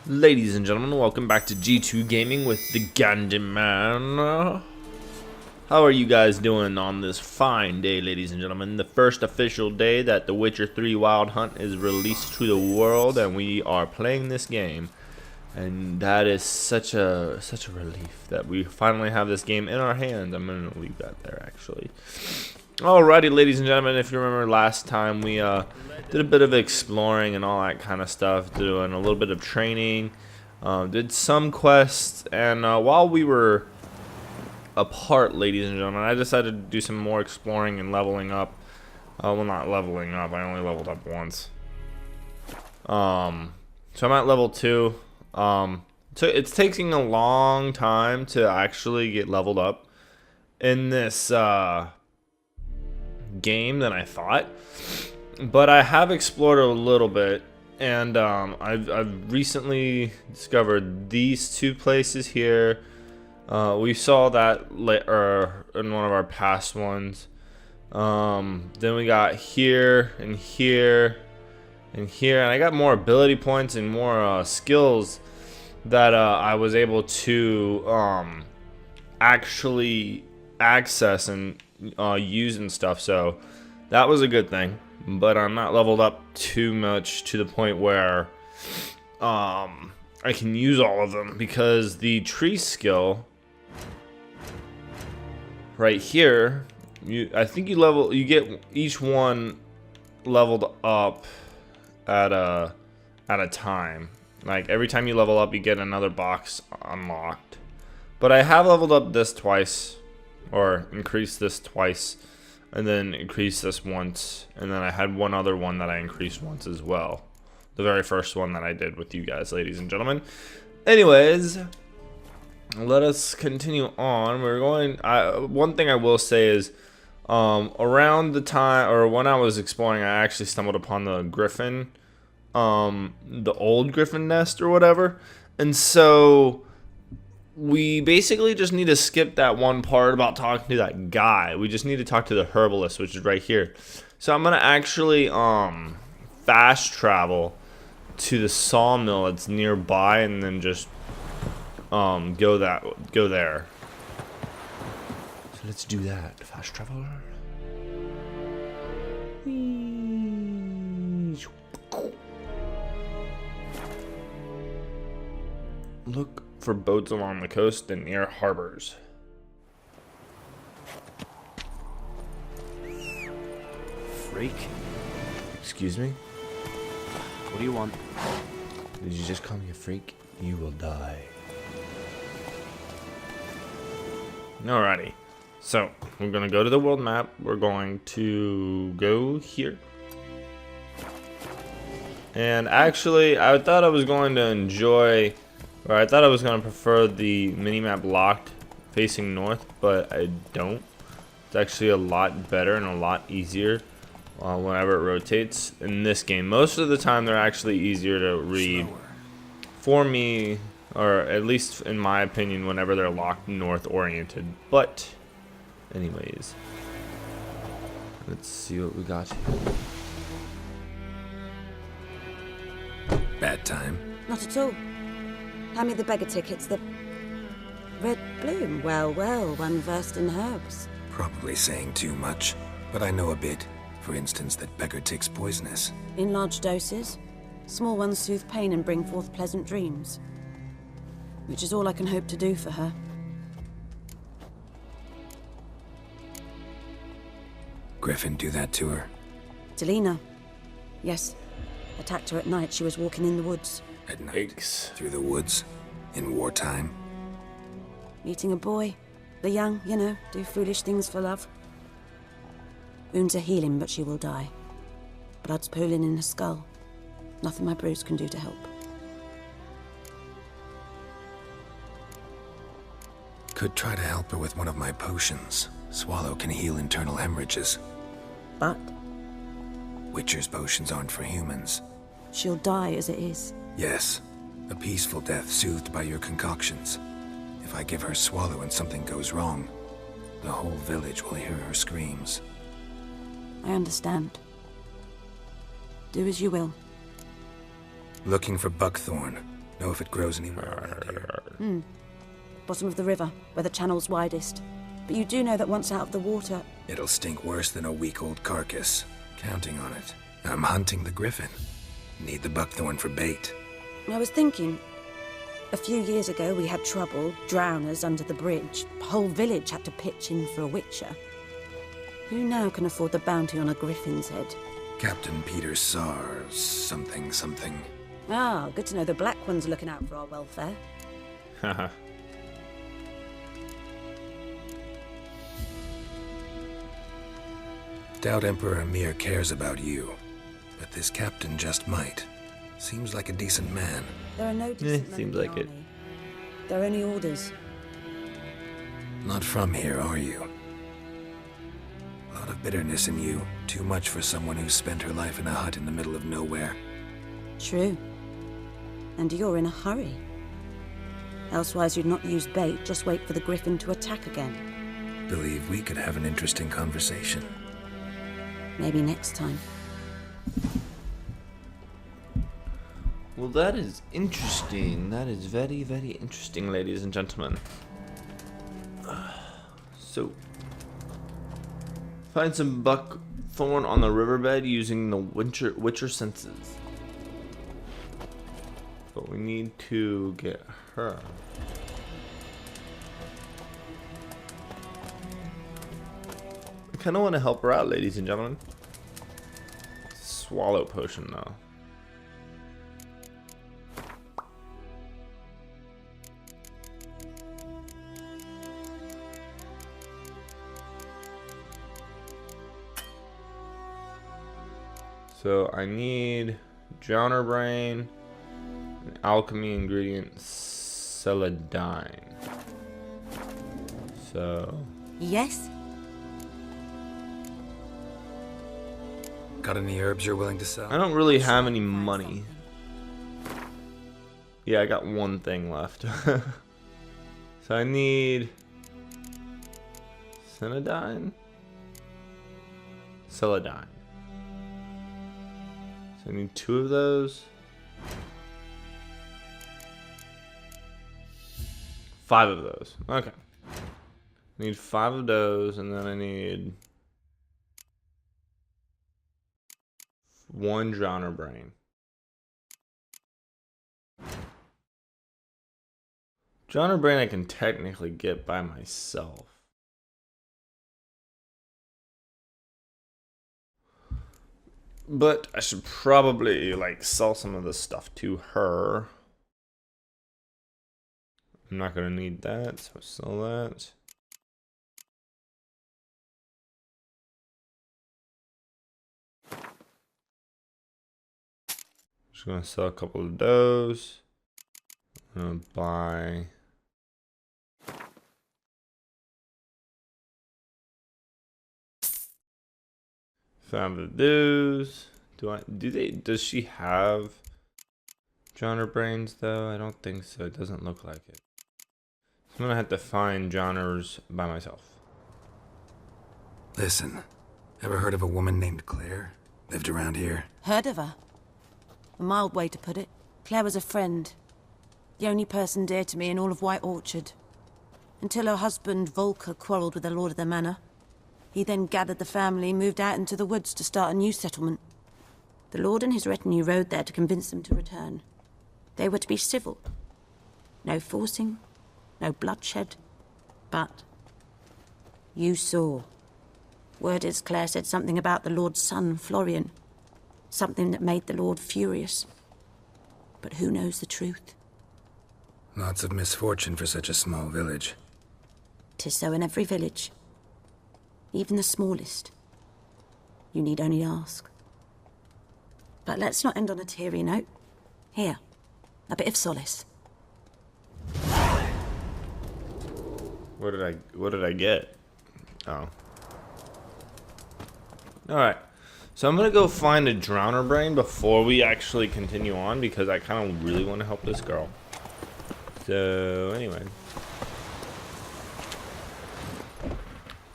Ladies and gentlemen, welcome back to G2 Gaming with the Gandhi Man. How are you guys doing on this fine day, ladies and gentlemen? The first official day that The Witcher 3 Wild Hunt is released to the world, and we are playing this game. And that is such a relief that we finally have this game in our hands. I'm gonna leave that there, actually. Alrighty, ladies and gentlemen, if you remember last time, we did a bit of exploring and all that kind of stuff, doing a little bit of training, did some quests, and while we were apart, ladies and gentlemen, I decided to do some more exploring and leveling up. Well, not leveling up, I only leveled up once. So I'm at level 2. So it's taking a long time to actually get leveled up in this game than I thought, but I have explored a little bit, and I've recently discovered these two places here. We saw that later in one of our past ones. Then we got here and here and here, and I got more ability points and more skills that I was able to actually access and use and stuff, so that was a good thing. But I'm not leveled up too much to the point where I can use all of them, because the tree skill right here, I think you get each one leveled up at a time. Like every time you level up, you get another box unlocked. But I have leveled up this twice, or increased this twice, and then increased this once, and then I had one other one that I increased once as well. The very first one that I did with you guys, ladies and gentlemen. Anyways, let us continue on. We're going. One thing I will say is, around the time, or when I was exploring, I actually stumbled upon the Griffin, the old Griffin nest or whatever, and so we basically just need to skip that one part about talking to that guy. We just need to talk to the herbalist, which is right here. So I'm gonna actually fast travel to the sawmill that's nearby, and then just go there. So let's do that. Fast travel. Look for boats along the coast and near harbors. Freak. Excuse me? What do you want? Did you just call me a freak? You will die. Alrighty. So, we're going to go to the world map. We're going to go here. And actually, I thought I was going to enjoy... Or I thought I was going to prefer the minimap locked facing north, but I don't. It's actually a lot better and a lot easier whenever it rotates in this game. Most of the time they're actually easier to read for me, or at least in my opinion, whenever they're locked north oriented. But anyways, let's see what we got here. Bad time? Not at all. Hand me the beggar tickets, the red bloom. Well, one versed in herbs. Probably saying too much, but I know a bit. For instance, that beggar tick's poisonous. In large doses. Small ones soothe pain and bring forth pleasant dreams. Which is all I can hope to do for her. Griffin do that to her? Delina. Yes. Attacked her at night. She was walking in the woods. At night? Yikes. Through the woods? In wartime? Meeting a boy. The young, you know, do foolish things for love. Wounds are healing, but she will die. Blood's pooling in her skull. Nothing my brews can do to help. Could try to help her with one of my potions. Swallow can heal internal hemorrhages. But Witcher's potions aren't for humans. she'll die as it is. Yes, a peaceful death soothed by your concoctions. If I give her Swallow and something goes wrong, the whole village will hear her screams. I understand. Do as you will. Looking for buckthorn. Know if it grows anywhere around here? Bottom of the river, where the channel's widest. But you do know that once out of the water... It'll stink worse than a week-old carcass. Counting on it. I'm hunting the griffin. Need the buckthorn for bait. I was thinking... A few years ago we had trouble, drowners under the bridge. The whole village had to pitch in for a witcher. Who now can afford the bounty on a griffin's head? Captain Peter Sars, something. Ah, good to know the Black One's looking out for our welfare. Haha. Doubt Emperor Emir cares about you, but this captain just might. Seems like a decent man. There are no decent men seems in the like it. army. There are only orders. Not from here, are you? A lot of bitterness in you. Too much for someone who spent her life in a hut in the middle of nowhere. True. And you're in a hurry. Elsewise you'd not use bait, just wait for the griffin to attack again. Believe we could have an interesting conversation. Maybe next time. Well, that is interesting. That is very, very interesting, ladies and gentlemen. So, find some buckthorn on the riverbed using the Witcher senses. But we need to get her. I kind of want to help her out, ladies and gentlemen. Swallow potion, though. So I need Drowner Brain, an alchemy ingredient, celadine. So Yes? Got any herbs you're willing to sell? I don't really have any money. Yeah, I got one thing left. So I need celadine. Celadine. So I need 2 of those. 5 of those. Okay. I need 5 of those, and then I need 1 Drowner Brain. Drowner Brain I can technically get by myself. But I should probably like sell some of this stuff to her. I'm not gonna need that, so sell that. Just gonna sell a couple of those. I'm gonna buy some of those. Does she have Drowner Brains though? I don't think so. It doesn't look like it. So I'm gonna have to find Drowners by myself. Listen, ever heard of a woman named Claire? Lived around here? Heard of her? A mild way to put it. Claire was a friend. The only person dear to me in all of White Orchard. Until her husband, Volker, quarreled with the lord of the manor. He then gathered the family, moved out into the woods to start a new settlement. The lord and his retinue rode there to convince them to return. They were to be civil. No forcing, no bloodshed. But you saw. Word is Claire said something about the lord's son, Florian. Something that made the lord furious. But who knows the truth? Lots of misfortune for such a small village. 'Tis so in every village. Even the smallest. You need only ask. But let's not end on a teary note. Here, a bit of solace. What did I get? Oh. Alright. So I'm gonna go find a Drowner Brain before we actually continue on, because I kinda really wanna help this girl. So anyway.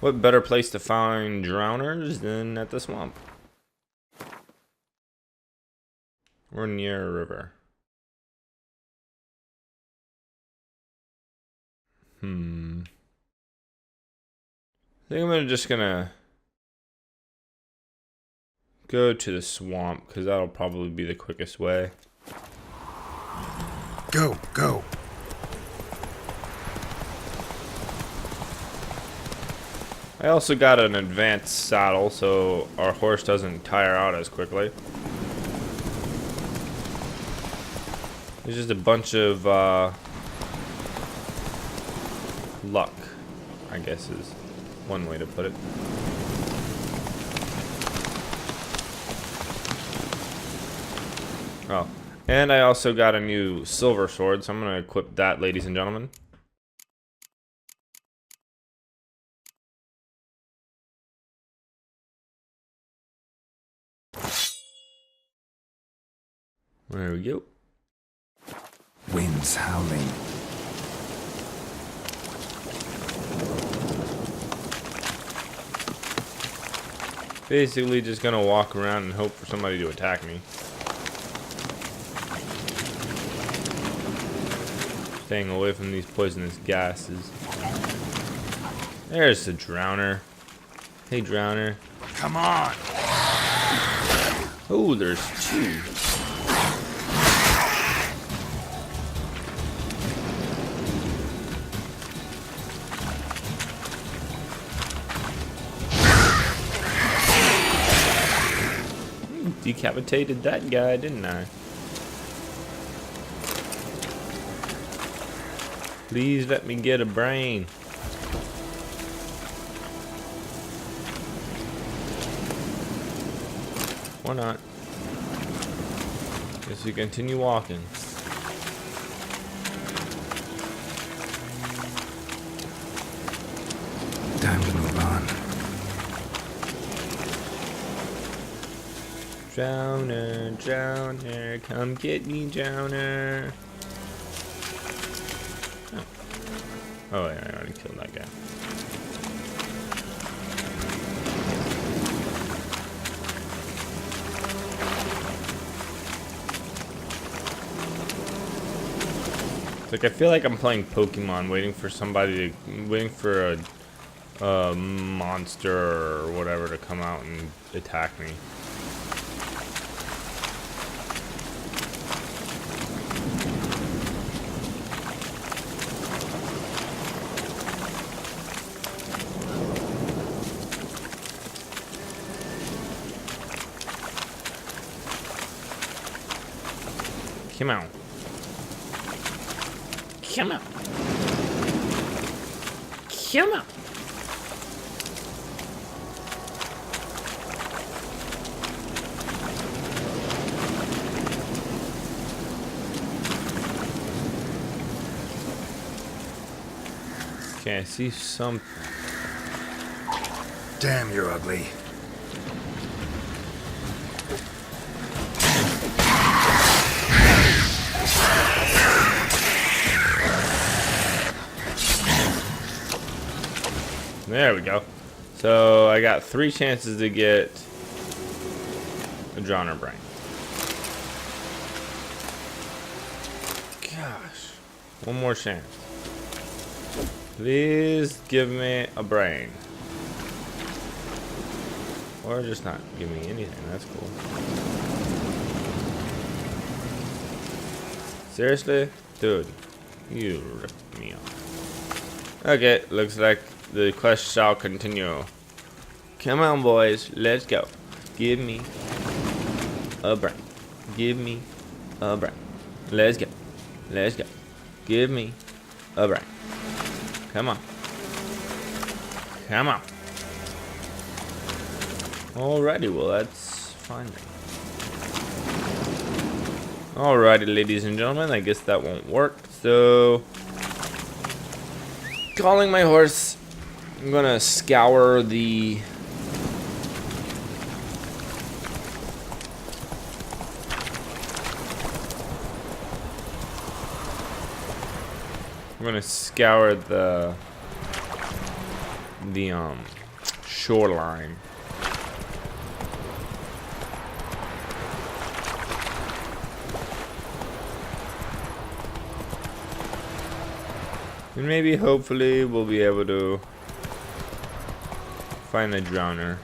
What better place to find drowners than at the swamp? We're near a river. I think I'm just gonna go to the swamp because that'll probably be the quickest way. Go, go. I also got an advanced saddle so our horse doesn't tire out as quickly. There's just a bunch of luck, I guess is one way to put it. Oh, and I also got a new silver sword, so I'm going to equip that, ladies and gentlemen. There we go. Winds howling. Basically just gonna walk around and hope for somebody to attack me. Staying away from these poisonous gases. There's the drowner. Hey, drowner. Come on. Oh, there's two. Decapitated that guy, didn't I? Please let me get a brain. Why not? Guess we continue walking. Time to move on. Drowner, drowner, come get me, drowner. Oh, yeah, I already killed that guy. It's like I feel like I'm playing Pokemon, waiting for a monster or whatever to come out and attack me. Come on. Come on. Come on. Okay, I see some. Damn, you're ugly. There we go. So I got 3 chances to get a drowner brain. Gosh. One more chance. Please give me a brain. Or just not give me anything. That's cool. Seriously? Dude. You ripped me off. Okay, looks like the quest shall continue. Come on, boys, let's go. Give me a brain. Give me a brain. Let's go. Let's go. Give me a brain. Come on. Come on. Alrighty, well, that's fine then. Alrighty, ladies and gentlemen, I guess that won't work. So, calling my horse. I'm gonna scour the shoreline. And maybe, hopefully, we'll be able to find a drowner.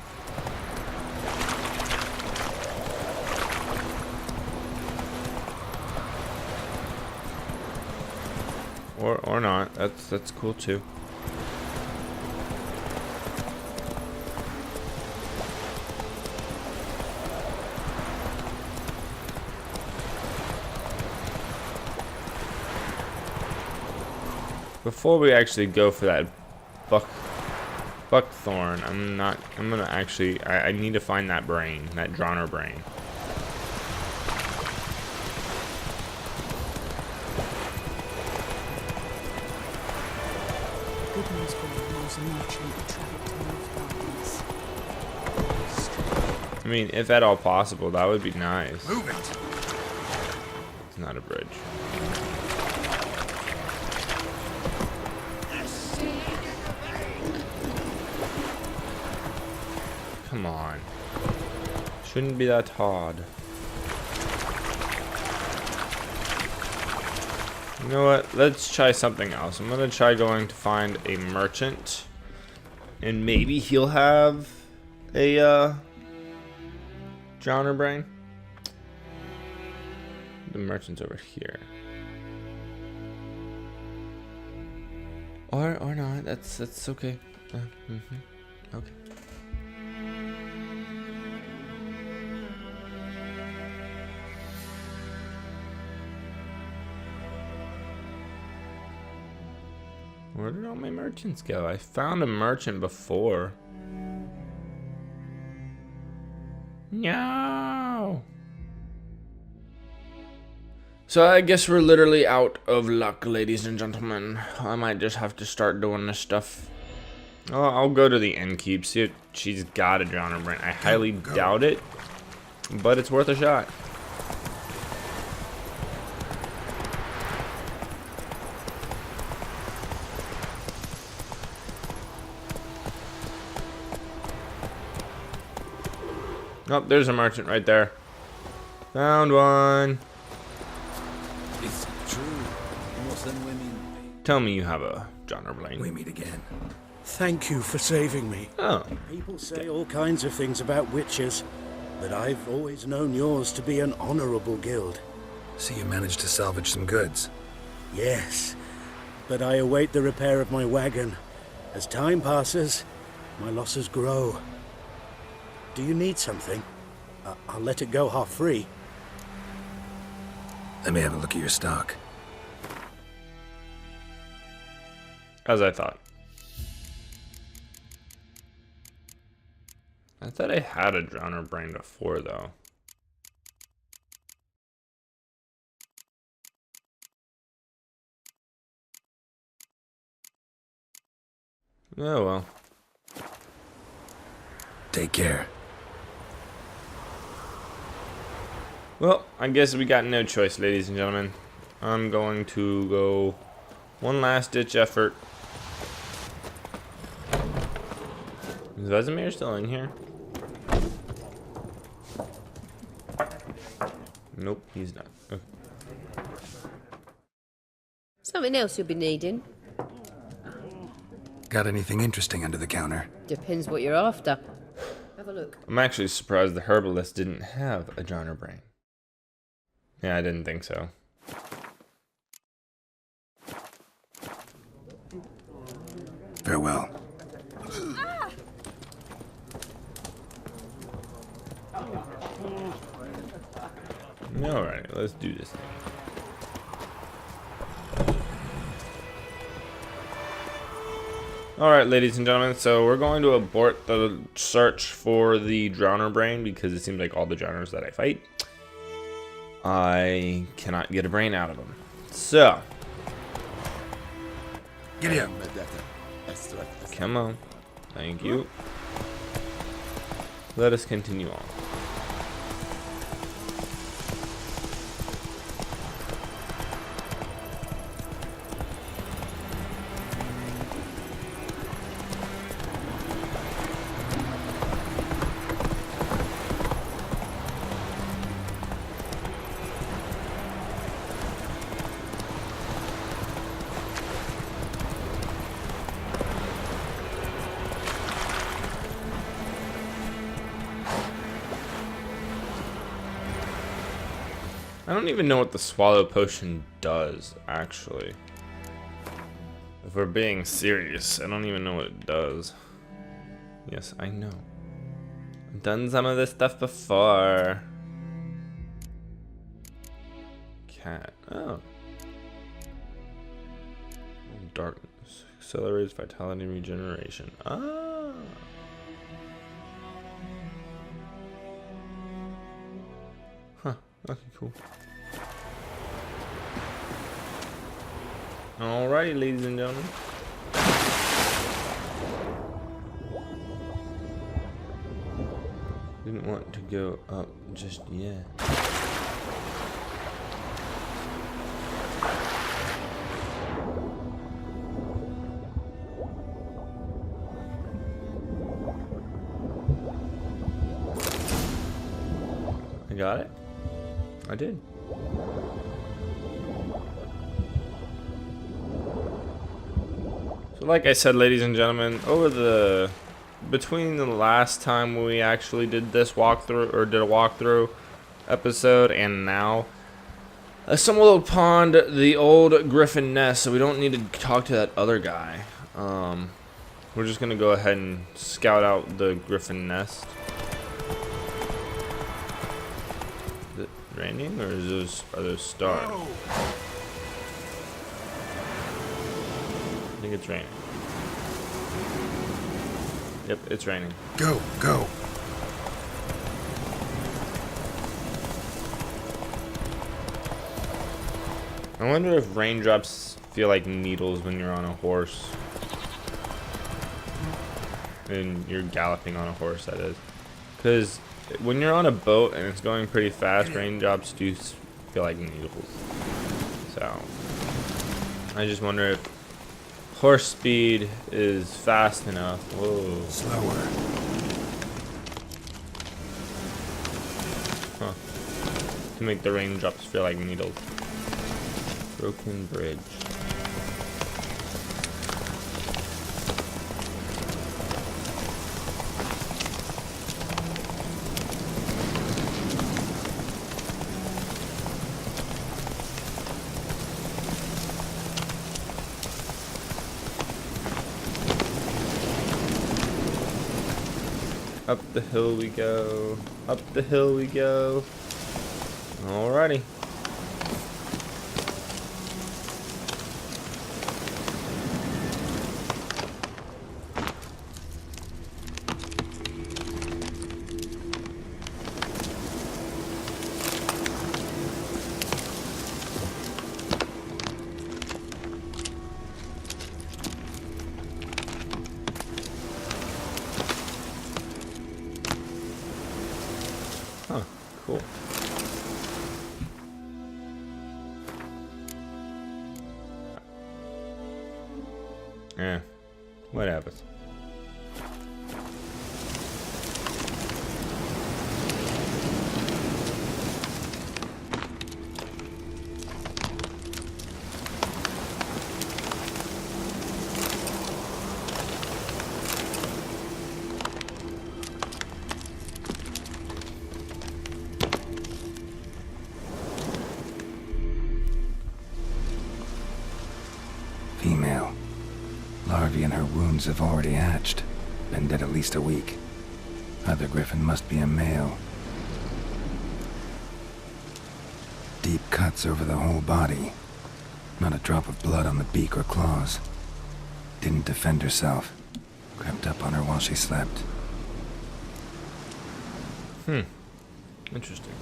Or not. That's cool too. Before we actually go for that buckthorn, I'm gonna actually, I need to find that brain, that drowner brain. Good news for you, there's a merchant who travelled to North Darkness. I mean, if at all possible, that would be nice. Move it! It's not a bridge. Come on. Shouldn't be that hard. You know what? Let's try something else. I'm gonna try going to find a merchant. And maybe he'll have a drowner brain. The merchant's over here. Or not. That's okay. Okay. Where did all my merchants go? I found a merchant before. No. So I guess we're literally out of luck, ladies and gentlemen. I might just have to start doing this stuff. Oh, I'll go to the innkeep, see if she's got a drowner brain. I highly doubt it, but it's worth a shot. Oh, there's a merchant right there. Found one. It's true. Most than women. Tell me you have a drowner brain. We meet again. Thank you for saving me. Oh, People say all kinds of things about witches, but I've always known yours to be an honorable guild. So you managed to salvage some goods. Yes, but I await the repair of my wagon. As time passes, my losses grow. Do you need something? I'll let it go half free. Let me have a look at your stock. as I thought. I thought I had a drowner brain before, though. Oh well. Take care. Well, I guess we got no choice, ladies and gentlemen. I'm going to go one last ditch effort. Is Vesemir still in here? Nope, he's not. Okay. Something else you'll be needing. Got anything interesting under the counter? Depends what you're after. Have a look. I'm actually surprised the herbalist didn't have a drowner brain. Yeah, I didn't think so. Farewell. Alright, let's do this thing. Alright, ladies and gentlemen, so we're going to abort the search for the drowner brain because it seems like all the drowners that I fight, I cannot get a brain out of them. So, Giddy up. come on. Thank you. Let us continue on. I don't even know what the swallow potion does, actually. If we're being serious, I don't even know what it does. Yes, I know. I've done some of this stuff before. Cat. Oh. Darkness. Accelerates vitality and regeneration. Ah. Huh. Okay, cool. Alrighty, ladies and gentlemen. Didn't want to go up just yet. I got it. I did. So like I said, ladies and gentlemen, between the last time we actually did this walkthrough, or did a walkthrough episode, and now, I stumbled upon the old Griffin Nest, so we don't need to talk to that other guy. We're just gonna go ahead and scout out the Griffin Nest. Is it raining, or are those stars? I think it's raining. Yep, it's raining. Go, go. I wonder if raindrops feel like needles when you're on a horse. And you're galloping on a horse, that is. Because when you're on a boat and it's going pretty fast, raindrops do feel like needles. So, I just wonder if horse speed is fast enough. Whoa. Slower. Huh. To make the raindrops feel like needles. Broken bridge. Up the hill we go. Up the hill we go. Alrighty. Huh, cool. Yeah, what happens? Female. Larvae in her wounds have already hatched. Been dead at least a week. Other griffin must be a male. Deep cuts over the whole body. Not a drop of blood on the beak or claws. Didn't defend herself. Crept up on her while she slept. Interesting.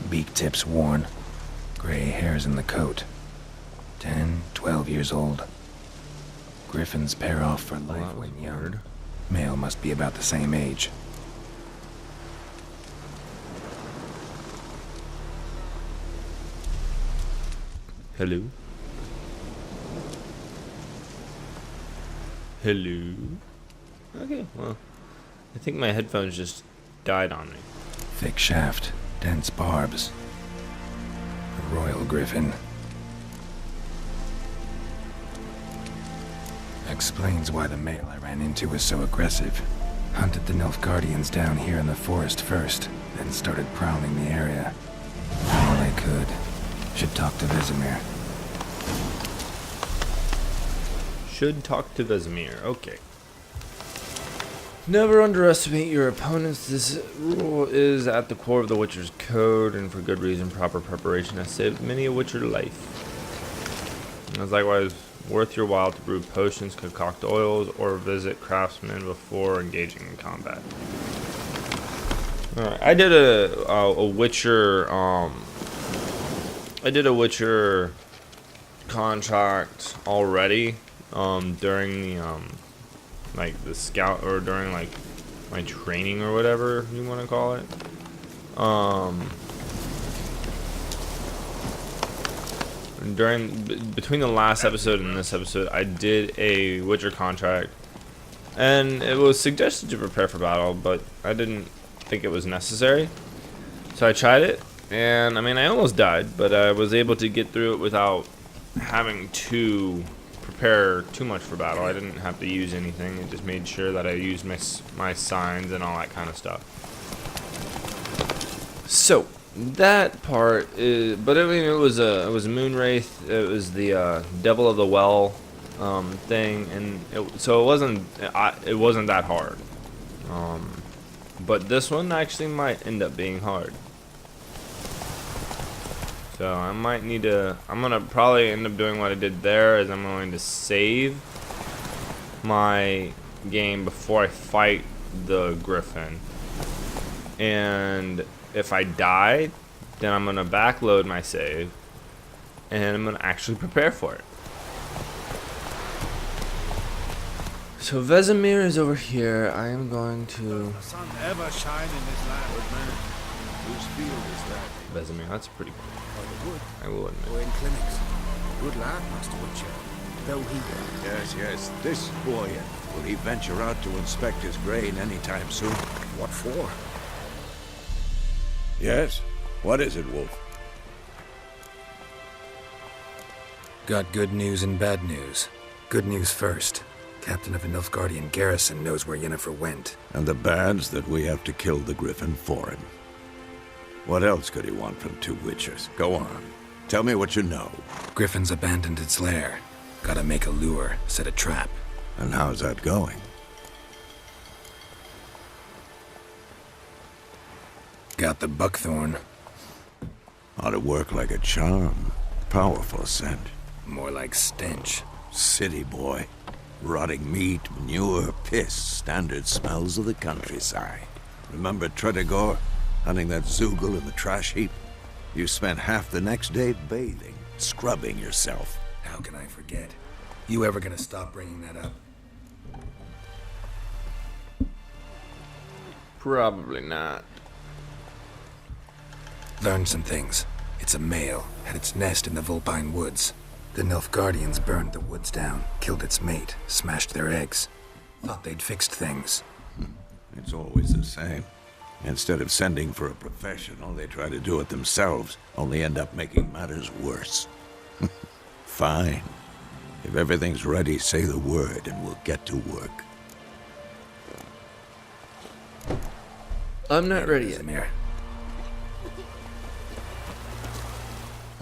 Beak tips worn. Gray hairs in the coat. 10, 12 years old. Griffins pair off for life that was when young. weird. Male must be about the same age. Hello? Hello? Okay, well, I think my headphones just died on me. Thick shaft, dense barbs. A royal griffin. Explains why the male I ran into was so aggressive. Hunted the Nilfgaardians down here in the forest first, then started prowling the area. All I could. talk to Vesemir. Should talk to Vesemir. Okay. Never underestimate your opponents. This rule is at the core of the Witcher's code, and for good reason. Proper preparation has saved many a Witcher life. It's likewise worth your while to brew potions, concoct oils, or visit craftsmen before engaging in combat. Alright, I did a Witcher I did a Witcher contract already during the like the scout, or during like my training or whatever you want to call it. Between the last episode and this episode, I did a Witcher contract, and it was suggested to prepare for battle, but I didn't think it was necessary. So I tried it, and I mean, I almost died, but I was able to get through it without having to prepare too much for battle. I didn't have to use anything. It just made sure that I used my signs and all that kind of stuff. So that part is, but I mean, it was a Moonwraith. It was the Devil of the Well thing, and so it wasn't that hard. But this one actually might end up being hard. So I might need to, I'm gonna probably end up doing what I did there, is I'm going to save my game before I fight the Griffin. And if I die, then I'm gonna backload my save, and I'm gonna actually prepare for it. So Vesemir is over here. I am going to Sun ever shine in this land, man. Whose field is that? Vesemir. That's pretty cool. Wood. I will admit. Or in clinics. Good lad, Master Witcher. Though he... Yes. This boy, will he venture out to inspect his grain anytime soon? What for? Yes? What is it, Wolf? Got good news and bad news. Good news first. Captain of the Nilfgaardian garrison knows where Yennefer went. And the bad's that we have to kill the Griffin for him. What else could he want from two Witchers? Go on. Tell me what you know. Griffin's abandoned its lair. Gotta make a lure, set a trap. And how's that going? Got the buckthorn. Ought to work like a charm. Powerful scent. More like stench. City boy. Rotting meat, manure, piss. Standard smells of the countryside. Remember Tretogor? Hunting that Zoogle in the trash heap? You spent half the next day bathing, scrubbing yourself. How can I forget? You ever gonna stop bringing that up? Probably not. Learned some things. It's a male. Had its nest in the Vulpine Woods. The Nilfgaardians burned the woods down, killed its mate, smashed their eggs. Thought they'd fixed things. It's always the same. Instead of sending for a professional, they try to do it themselves, only end up making matters worse. Fine. If everything's ready, say the word and we'll get to work. I'm not ready yet. Vesemir.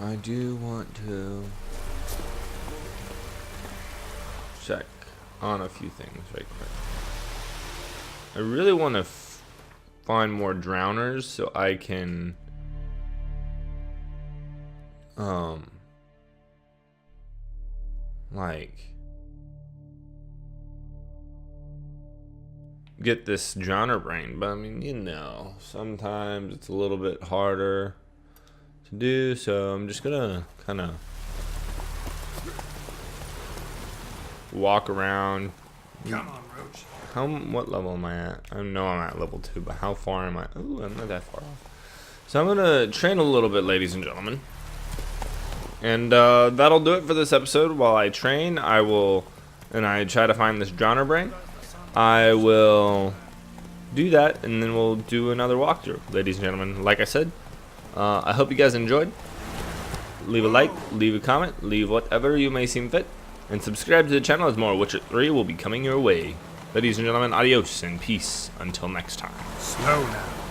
I do want to check on a few things right quick. I really want to find more drowners so I can like get this drowner brain, but I mean, you know, sometimes it's a little bit harder to do, so I'm just gonna kind of walk around. Come on, Roach. What level am I at? I know I'm at level 2, but how far am I? Ooh, I'm not that far off. So I'm gonna train a little bit, ladies and gentlemen. And that'll do it for this episode. While I train, I try to find this drowner brain. I will do that, and then we'll do another walkthrough, ladies and gentlemen. Like I said, I hope you guys enjoyed. Leave a like, leave a comment, leave whatever you may seem fit, and subscribe to the channel as more Witcher 3 will be coming your way. Ladies and gentlemen, adios and peace until next time. Slow now.